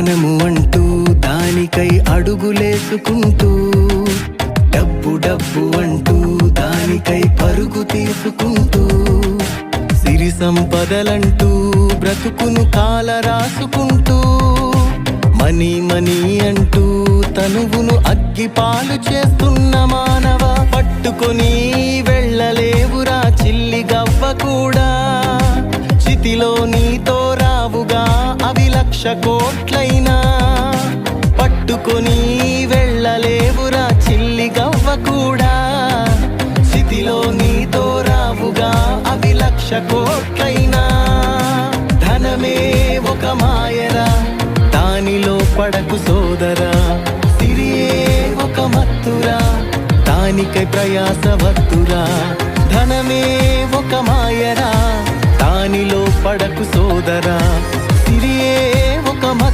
ధనము అంటూ దానికై అడుగులేసుకుంటూ, డబ్బు డబ్బు అంటూ దానికై పరుగు తీసుకుంటూ, సిరి సంపదలంటూ బ్రతుకును కాల రాసుకుంటూ, మనీ మనీ అంటూ తనువును అగ్గిపాలు చేస్తున్న మానవ, పట్టుకొని వెళ్ళలేవురా చిల్లి గవ్వ కూడా. చితిలో నీతో రావుగా అవి 1,00,000 కోట్లైనా, పట్టుకొని వెళ్ళలేవురా చిల్లి గవ్వ కూడా. చితిలో నీతో రావుగా అవి 1,00,000 కోట్లైనా. ధనమే ఒక మాయరా, దానిలో పడకు సోదరా. సిరియే ఒక మత్తురా, దానికై ప్రయాస వద్దురా. ధనమే ఒక మాయరా, దానిలో పడకు సోదరా. సిరియే